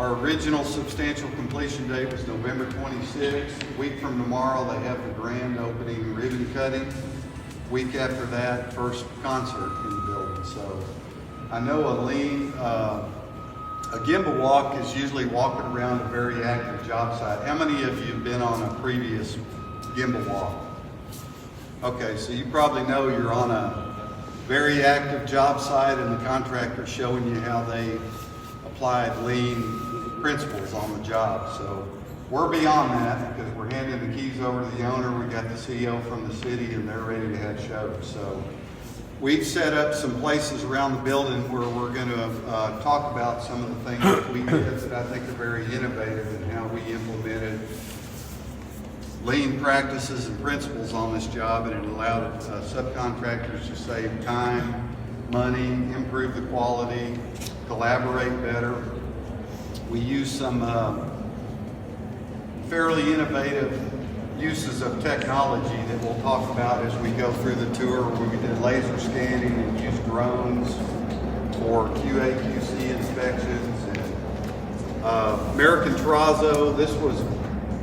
Our original substantial completion date was November 26th. A week from tomorrow, they have the grand opening ribbon cutting. Week after that, first concert in the building. So I know a Gemba Walk is usually walking around a very active job site. How many of you have been on a previous Gemba Walk? Okay, so you probably know you're on a very active job site and the contractor's showing you how they applied lean principles on the job. So we're beyond that because we're handing the keys over to the owner. We got the CEO from the city and they're ready to have shows. So we've set up some places around the building where we're going to talk about some of the things that we did that I think are very innovative and how we implemented lean practices and principles on this job, and it allowed subcontractors to save time, money, improve the quality, collaborate better. We use some fairly innovative uses of technology that we'll talk about as we go through the tour, where we did laser scanning and used drones for QA/QC inspections. And American Terrazzo, this was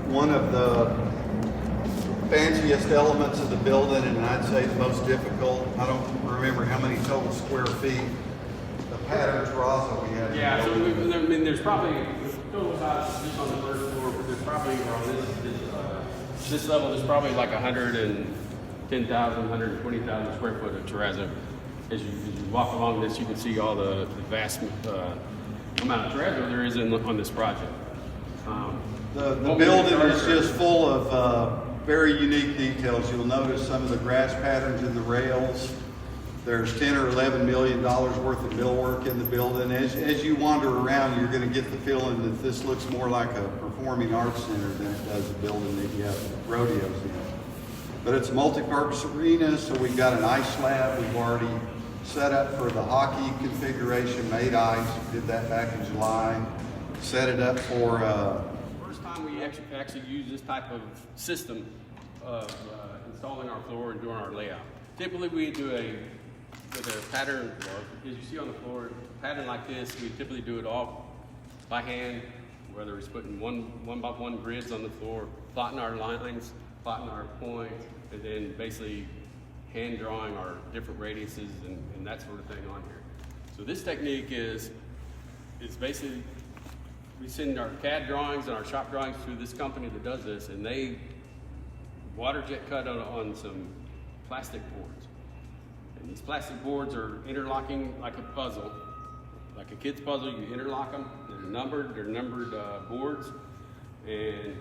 one of the fanciest elements of the building, and I'd say the most difficult. I don't remember how many total square feet the pattern terrazzo we had. Yeah, so there's probably total size just on the first floor, but there's probably around this level. There's probably like 110,000, 120,000 square foot of terrazzo. As you walk along this, you can see all the vast amount of terrazzo there is on this project. The building is just full of very unique details. You'll notice some of the grass patterns in the rails. There's $10 or $11 million worth of millwork in the building. As you wander around, you're going to get the feeling that this looks more like a performing arts center than it does a building that you have rodeos in. But it's a multi-purpose arena, so we've got an ice slab. We've already set up for the hockey configuration, made ice. We did that back in July. Set it up for first time we actually use this type of system of installing our floor and doing our layout. Typically we do with a pattern, as you see on the floor, a pattern like this, we typically do it all by hand, whether it's putting one by one grids on the floor, plotting our lines, plotting our points, and then basically hand drawing our different radiuses and that sort of thing on here. So this technique is basically, we send our CAD drawings and our shop drawings to this company that does this, and they water jet cut on some plastic boards. And these plastic boards are interlocking like a puzzle, like a kid's puzzle. You interlock them, they're numbered boards, and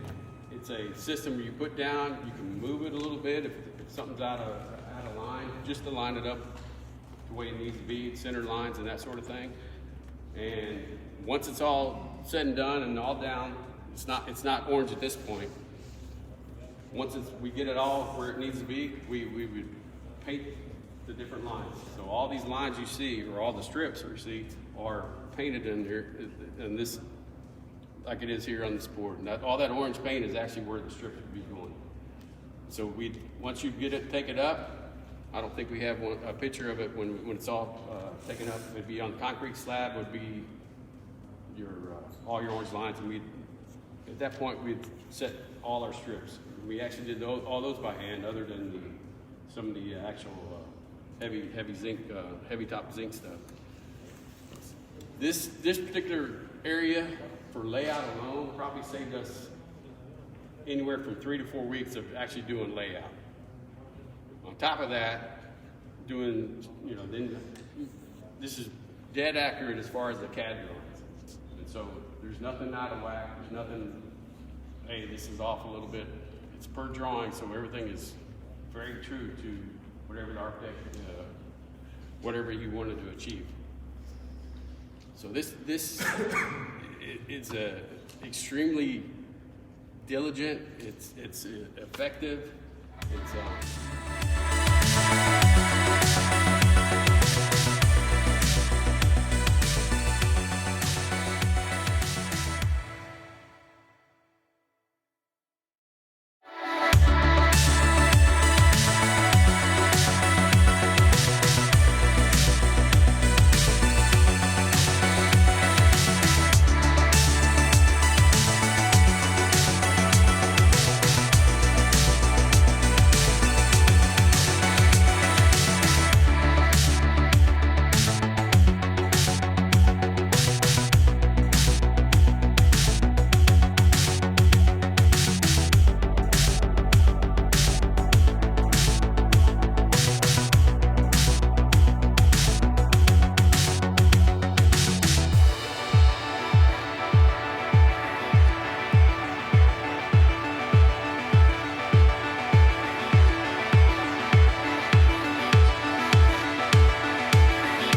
it's a system where you put down, you can move it a little bit if something's out of line, just to line it up the way it needs to be, center lines and that sort of thing. And once it's all said and done and all down, it's not orange at this point. Once we get it all where it needs to be, we would paint the different lines. So all these lines you see, or all the strips you see, are painted in here, and this, like it is here on this board. And all that orange paint is actually where the strips would be going. So once you take it up, I don't think we have a picture of it when it's all taken up. It'd be on the concrete slab, would be all your orange lines, and at that point we'd set all our strips. We actually did all those by hand, other than some of the actual heavy zinc, heavy top zinc stuff. This particular area for layout alone probably saved us anywhere from 3 to 4 weeks of actually doing layout. On top of that, then this is dead accurate as far as the CAD drawings. And so there's nothing out of whack, there's nothing, hey, this is off a little bit. It's per drawing, so everything is very true to whatever the architect, whatever he wanted to achieve. So this is extremely diligent, it's effective, it's